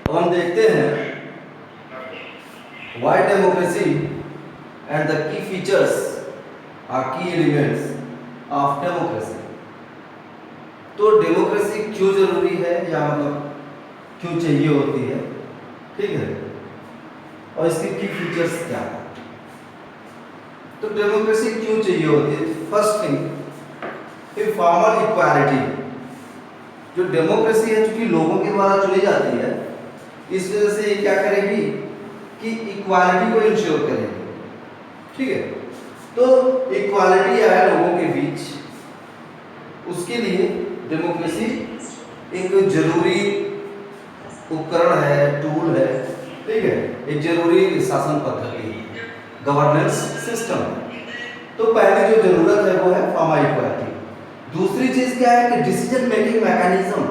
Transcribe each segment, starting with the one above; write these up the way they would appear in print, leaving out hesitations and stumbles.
अब हम देखते हैं why democracy and the key features are key elements of democracy. तो डेमोक्रेसी क्यों जरूरी है या मतलब क्यों चाहिए होती है, ठीक है, और इसकी की फीचर्स क्या है। तो डेमोक्रेसी क्यों चाहिए होती है? First thing, informal equality. जो डेमोक्रेसी है चूंकि लोगों के द्वारा चुनी जाती है, इस वजह से ये क्या करेगी कि इक्वालिटी को इंश्योर करेगी, ठीक है। तो इक्वालिटी है लोगों के बीच, उसके लिए डेमोक्रेसी एक जरूरी उपकरण है, टूल है, ठीक है, एक जरूरी शासन पद्धति, गवर्नेंस सिस्टम। तो पहली जो जरूरत है वो है फॉर्मल इक्वालिटी। दूसरी चीज क्या है कि डिसीजन मेकिंग मैकेनिज्म।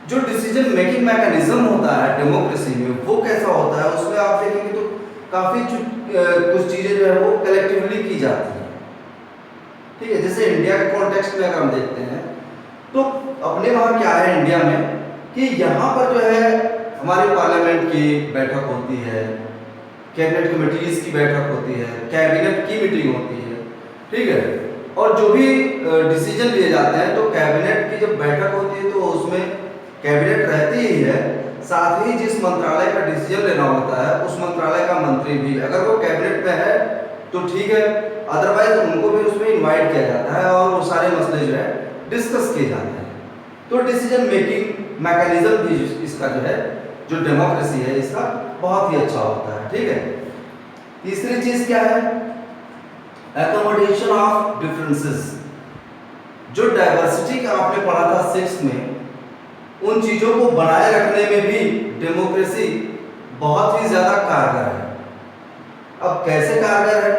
जो डिसीजन मेकिंग मैकेनिज्म होता है डेमोक्रेसी में वो कैसा होता है, उसमें आप देखेंगे तो काफी कुछ चीजें जो है वो कलेक्टिवली की जाती है, ठीक है। जैसे इंडिया के कॉन्टेक्स्ट में अगर हम देखते हैं तो अपने वहाँ क्या है इंडिया में कि यहाँ पर जो है हमारे पार्लियामेंट की बैठक होती है, कैबिनेट कमेटीज की बैठक होती है, कैबिनेट की मीटिंग होती है, ठीक है। और जो भी डिसीजन लिए जाते हैं तो कैबिनेट की जब बैठक होती है तो उसमें कैबिनेट रहती ही है, साथ ही जिस मंत्रालय का डिसीजन लेना होता है उस मंत्रालय का मंत्री भी अगर वो कैबिनेट में है तो ठीक है, अदरवाइज उनको भी उसमें इनवाइट किया जाता है और वो सारे मसले जो है डिस्कस किए जाते हैं। तो डिसीजन मेकिंग मैकेनिज्म भी इसका जो है, जो डेमोक्रेसी है इसका बहुत ही अच्छा होता है, ठीक है। तीसरी चीज क्या है? Accommodation of differences. जो डाइवर्सिटी का आपने पढ़ा था 6th में, उन चीजों को बनाए रखने में भी डेमोक्रेसी बहुत ही ज्यादा कारगर है। अब कैसे कारगर है?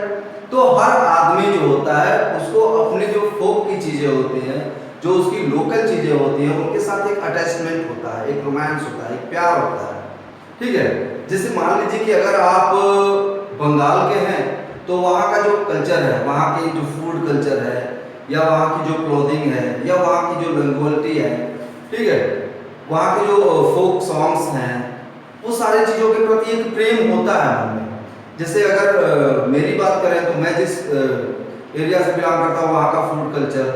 तो हर आदमी जो होता है उसको अपने जो फोक की चीजें होती हैं, जो उसकी लोकल चीजें होती हैं, उनके साथ एक अटैचमेंट होता है, एक रोमांस होता है, एक प्यार होता है, ठीक है। जैसे मान लीजिए कि अगर आप बंगाल के हैं तो वहाँ का जो कल्चर है, वहाँ की जो फूड कल्चर है या वहाँ की जो क्लोथिंग है या वहाँ की जो लैंग्वेज है, ठीक है, वहाँ के जो फोक सॉन्ग्स हैं, वो सारी चीज़ों के प्रति एक प्रेम होता है मन में। जैसे अगर मेरी बात करें तो मैं जिस एरिया से बिलोंग करता हूँ, वहाँ का फूड कल्चर,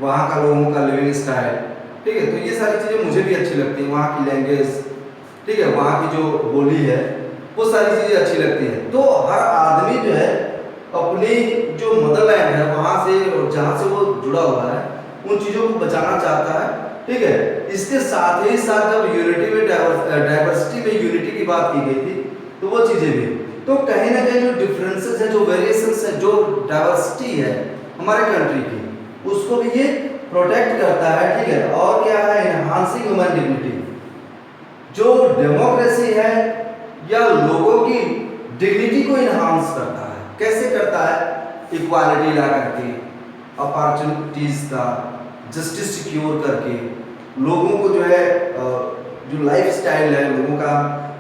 वहाँ का लोगों का लिविंग स्टाइल, ठीक है, तो ये सारी चीज़ें मुझे भी अच्छी लगती हैं। वहाँ की लैंग्वेज, ठीक है, वहाँ की जो बोली है, वो सारी चीज़ें अच्छी लगती हैं। तो हर आदमी जो है अपनी जो मदरलैंड है वहाँ से, जहाँ से वो जुड़ा हुआ है, उन चीज़ों को बचाना चाहता है, ठीक है। इसके साथ ही साथ जब यूनिटी में डाइवर्सिटी में यूनिटी की बात की गई थी तो वो चीज़ें भी, तो कहीं ना कहीं जो डिफरेंसेस है, जो वेरिएशंस है, जो डाइवर्सिटी है हमारे कंट्री की, उसको भी ये प्रोटेक्ट करता है, ठीक है। और क्या है? Enhancing human dignity. जो डेमोक्रेसी है या लोगों की डिग्निटी को इनहांस करता है। कैसे करता है? इक्वालिटी ला करके, अपॉर्चुनिटीज का, जस्टिस सिक्योर करके, लोगों को जो है जो लाइफ स्टाइल है, लोगों का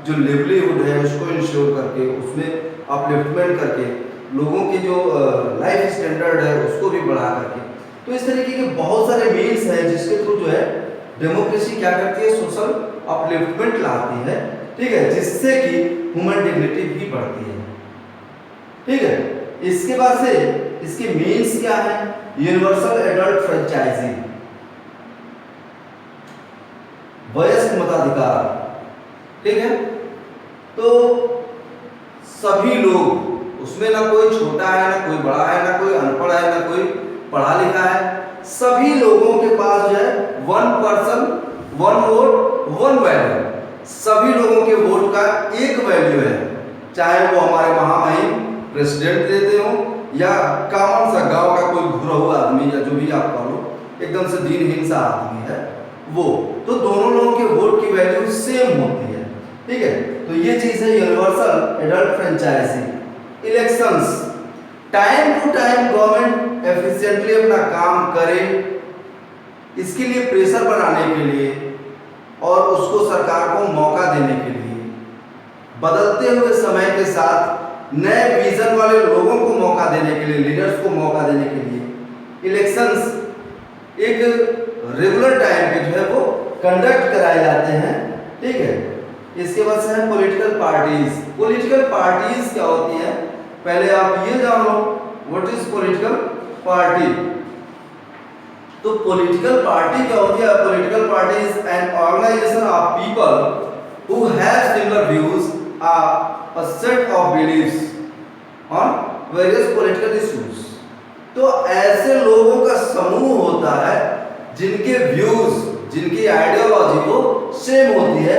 जो लिवलीहुड है उसको इंश्योर करके, उसमें अपलिफ्टमेंट करके, लोगों की जो लाइफ स्टैंडर्ड है उसको भी बढ़ा करके। तो इस तरीके के बहुत सारे मीन्स हैं जिसके थ्रू जो है डेमोक्रेसी क्या करती है? सोशल अपलिफ्टमेंट लाती है, ठीक है, जिससे कि ह्यूमन डिग्निटी भी बढ़ती है, ठीक है। इसके बाद से इसके मीन्स क्या है? यूनिवर्सल एडल्ट फ्रेंचाइजिंग, वयस्क मताधिकार, ठीक है। तो सभी लोग, उसमें ना कोई छोटा है ना कोई बड़ा है, ना कोई अनपढ़ है ना कोई पढ़ा लिखा है, सभी लोगों के पास जो है 1 पर्सन 1 वोट 1 वैल्यू। सभी लोगों के वोट का एक वैल्यू है, चाहे वो हमारे महामहिम प्रेसिडेंट देते हो या कॉमन सा गांव का कोई घुरा हुआ आदमी या जो भी आप कहो, एकदम से दीनहीन सा आदमी है वो, तो दोनों लोगों के वोट की वैल्यू सेम होती है, ठीक है। तो ये चीज है universal adult franchising. Elections, time to time government efficiently अपना काम करे, इसके लिए प्रेशर बनाने के लिए और उसको सरकार को मौका देने के लिए, बदलते हुए समय के साथ नए विजन वाले लोगों को मौका देने के लिए, लीडर्स को मौका देने के लिए इलेक्शंस एक रेगुलर टाइम पे जो है वो कंडक्ट कराए जाते हैं, ठीक है। इसके बाद से है पॉलिटिकल पार्टीज। पॉलिटिकल पार्टीज क्या होती है, पहले आप ये जान लो व्हाट इज पॉलिटिकल पार्टी। तो पॉलिटिकल पार्टी क्या होती है? Political party is an organisation of people who have similar views a set of beliefs on various political issues। तो ऐसे लोगों का समूह होता है जिनके व्यूज, जिनकी आइडियोलॉजी वो सेम होती है।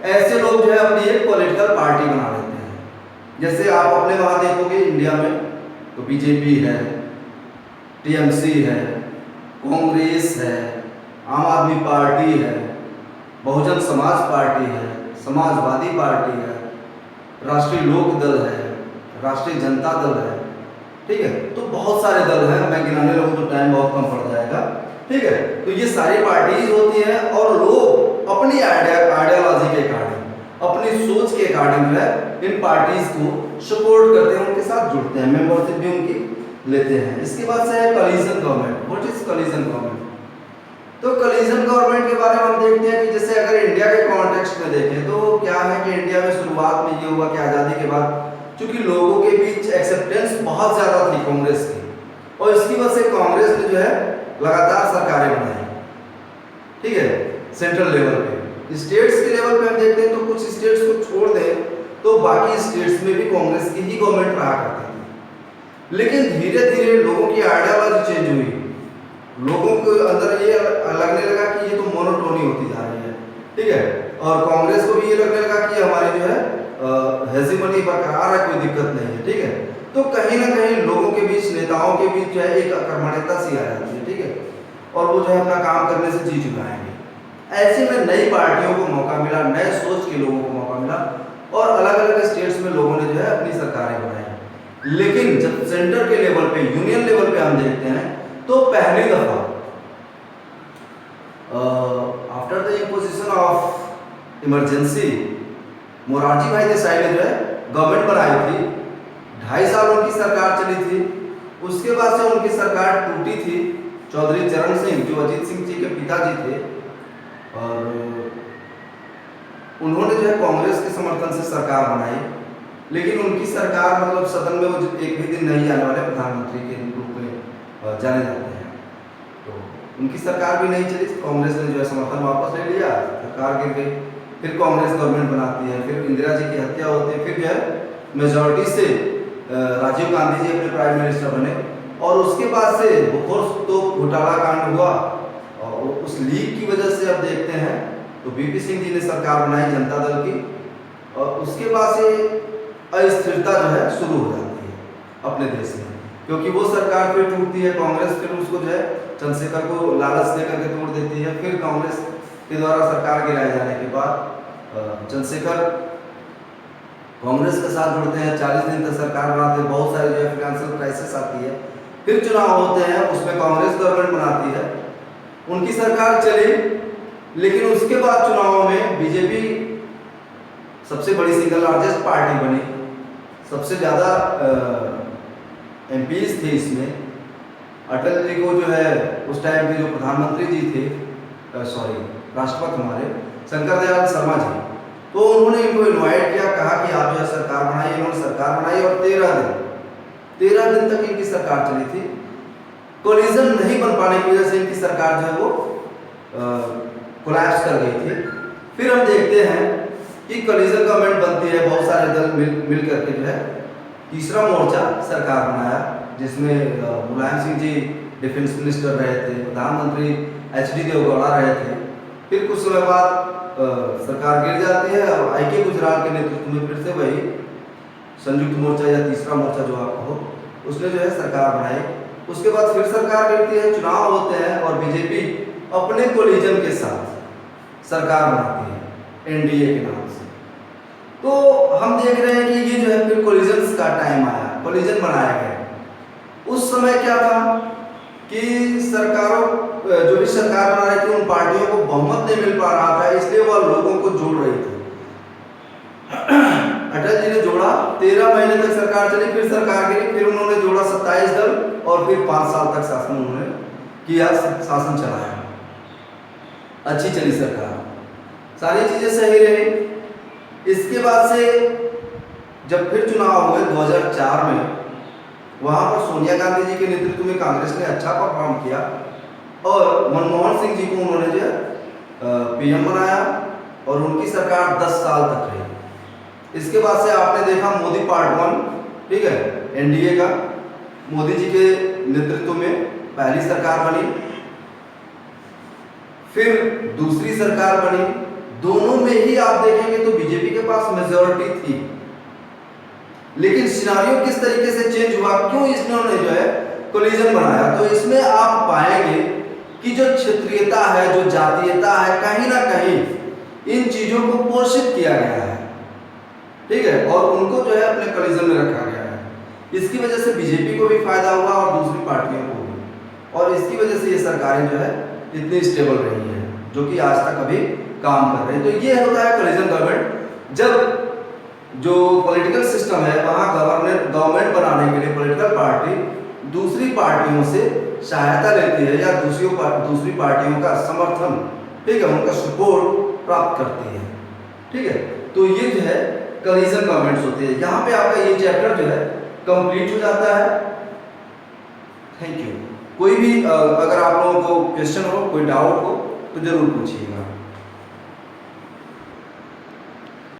ऐसे लोग जो है अपनी एक पॉलिटिकल पार्टी बना लेते हैं। जैसे आप अपने वहां देखोगे इंडिया में तो बीजेपी है, टीएमसी है, कांग्रेस है, आम आदमी पार्टी है, बहुजन समाज पार्टी है, समाजवादी पार्टी है, राष्ट्रीय लोक दल है, राष्ट्रीय जनता दल है, ठीक है। तो बहुत सारे दल हैं, मैं गिनाने लगूं तो टाइम बहुत कम पड़ जाएगा, ठीक है। तो ये सारी पार्टीज होती हैं और लोग अपनी आइडियोलॉजी के अकॉर्डिंग, अपनी सोच के अकॉर्डिंग जो है इन पार्टीज को सपोर्ट करते हैं, उनके साथ जुड़ते हैं, मेंबरशिप भी उनकी लेते हैं। इसके बाद से है coalition government. What is coalition government? तो कोलिशन गवर्नमेंट के बारे में हम देखते हैं कि जैसे अगर इंडिया के कॉन्टेक्स्ट में देखें तो क्या है कि इंडिया में शुरुआत में ये हुआ कि आज़ादी के बाद क्योंकि लोगों के बीच एक्सेप्टेंस बहुत ज़्यादा थी कांग्रेस की, और इसकी वजह से कांग्रेस ने जो है लगातार सरकारें बनाई, ठीक है, सेंट्रल लेवल पे। स्टेट्स के लेवल पे हम देखते हैं तो कुछ स्टेट्स को छोड़ दें तो बाकी स्टेट्स में भी कांग्रेस की ही गवर्नमेंट रहा करती थी। लेकिन धीरे धीरे लोगों की आइडियोलॉजी चेंज हुई, लोगों के अंदर ये लगने लगा कि ये तो मोनोटोनी होती जा रही है, ठीक है, और कांग्रेस को भी ये लगने लगा कि हमारी जो है हेजीमनी बरकरार है, कोई दिक्कत नहीं है, ठीक है। तो कहीं ना कहीं लोगों के बीच, नेताओं के बीच जो है एक अकर्मण्यता सी आ जाती है, ठीक है, और वो जो है अपना काम करने से जी चुकाएंगे। ऐसे में नई पार्टियों को मौका मिला, नए सोच के लोगों को मौका मिला और अलग अलग स्टेट्स में लोगों ने जो है अपनी सरकारें बनाई। लेकिन जब सेंटर के लेवल पे, यूनियन लेवल पे हम देखते हैं तो पहली दफा after the imposition of emergency Morarji भाई देसाई ने जो है गवर्नमेंट बनाई थी। 2.5 साल उनकी सरकार चली थी। उसके बाद से उनकी सरकार टूटी थी। चौधरी चरण सिंह जो अजीत सिंह जी के पिताजी थे, और उन्होंने जो है कांग्रेस के समर्थन से सरकार बनाई, लेकिन उनकी सरकार मतलब सदन में वो एक भी दिन नहीं आने वाले प्रधानमंत्री के रूप में जाने जाते हैं। तो उनकी सरकार भी नहीं चली, कांग्रेस ने जो है समर्थन वापस ले लिया, सरकार गिर गई। फिर कांग्रेस गवर्नमेंट बनाती है, फिर इंदिरा जी की हत्या होती है, फिर जो है मेजॉरिटी से राजीव गांधी जी अपने प्राइम मिनिस्टर बने, और उसके बाद से बहुत तो घोटाला कांड हुआ, और उस लीक की वजह से अब देखते हैं तो बीपी सिंह जी ने सरकार बनाई जनता दल की, और उसके बाद से अस्थिरता जो है शुरू हो जाती है अपने देश में, क्योंकि वो सरकार फिर टूटती है, कांग्रेस फिर उसको जो है चंद्रशेखर को लालच देकर के तोड़ देती है। फिर कांग्रेस के द्वारा सरकार गिराए जाने के बाद चंद्रशेखर कांग्रेस के साथ जुड़ते हैं, 40 दिन तक सरकार बनाते हैं, बहुत सारी जो है फाइनेंशियल क्राइसिस आती है, फिर चुनाव होते हैं, उसमें कांग्रेस गवर्नमेंट बनाती है, उनकी सरकार चली, लेकिन उसके बाद चुनावों में बीजेपी सबसे बड़ी सिंगल लार्जेस्ट पार्टी बनी, सबसे ज़्यादा एमपीज थे इसमें। अटल जी को जो है उस टाइम के जो प्रधानमंत्री जी थे, सॉरी राष्ट्रपति हमारे शंकर दयाल शर्मा जी, तो उन्होंने इनको इनवाइट किया, कहा कि आप जो है सरकार बनाइए। इन्होंने सरकार बनाई और 13 दिन तक इनकी सरकार चली थी। कोलिजन नहीं बन पाने की वजह से इनकी सरकार जो है वो कोलैप्स कर गई थी। फिर हम देखते हैं कि कोलिजन गवर्नमेंट बनती है, बहुत सारे दल मिल करके जो है तीसरा मोर्चा सरकार बनाया, जिसमें मुलायम सिंह जी डिफेंस मिनिस्टर रहे थे, प्रधानमंत्री एचडी देवगौड़ा रहे थे। फिर कुछ समय बाद सरकार गिर जाती है और आई.के. गुजराल के नेतृत्व में फिर से वही संयुक्त मोर्चा या तीसरा मोर्चा जो आप कहो, उसने जो है सरकार बनाई। उसके बाद फिर सरकार गिरती है, चुनाव होते हैं और बीजेपी अपने कोलिजन के साथ सरकार बनाती है एनडीए के नाम से। तो हम देख रहे हैं कि ये जो है फिर कोलिजन का टाइम आया, कोलिजन बनाया गया। उस समय क्या था कि सरकारों जो भी सरकार बना रही थी उन पार्टियों को बहुमत नहीं मिल पा रहा था, इसलिए वह लोगों को जोड़ रही थी। अटल जी ने जोड़ा, 13 महीने तक सरकार चली, फिर सरकार गिरी, फिर उन्होंने जोड़ा 27 दल और फिर 5 साल तक शासन उन्होंने किया, शासन चलाया, अच्छी चली सरकार, सारी चीजें सही रही। इसके बाद से जब फिर चुनाव हुए 2004 में, वहाँ पर सोनिया गांधी जी के नेतृत्व में कांग्रेस ने अच्छा परफॉर्म किया और मनमोहन सिंह जी को उन्होंने जो पीएम बनाया और उनकी सरकार 10 साल तक रही। इसके बाद से आपने देखा मोदी पार्ट 1, ठीक है, एनडीए का, मोदी जी के नेतृत्व में पहली सरकार बनी, फिर दूसरी सरकार बनी। दोनों में ही आप देखेंगे तो बीजेपी के पास मेजॉरिटी थी, लेकिन सिनारियो किस तरीके से चेंज हुआ, क्यों इन्होंने जो है कोलिजन बनाया, तो इसमें आप पाएंगे कि जो क्षेत्रीयता है, जो जातीयता है, कहीं ना कहीं इन चीजों को पोषित किया गया है, ठीक है, और उनको जो है अपने कोलिजन में रखा गया है। इसकी वजह से बीजेपी को भी फायदा हुआ और दूसरी पार्टियों को भी, और इसकी वजह से ये सरकारें जो है इतनी स्टेबल रही है, जो कि आज तक अभी काम कर रहे हैं। तो ये होता है कोलिजन गवर्नमेंट, जब जो पॉलिटिकल सिस्टम है वहाँ गवर्नमेंट बनाने के लिए पॉलिटिकल पार्टी दूसरी पार्टियों से सहायता लेती है या दूसरी पार्टियों का समर्थन, ठीक है, उनका सपोर्ट प्राप्त करती है, ठीक है। तो ये जो है कोलिजन गवर्नमेंट्स होती है। यहाँ पे आपका ये चैप्टर जो है कंप्लीट हो जाता है। Thank you. कोई भी अगर आप लोगों को क्वेश्चन हो, कोई डाउट हो तो जरूर पूछिएगा।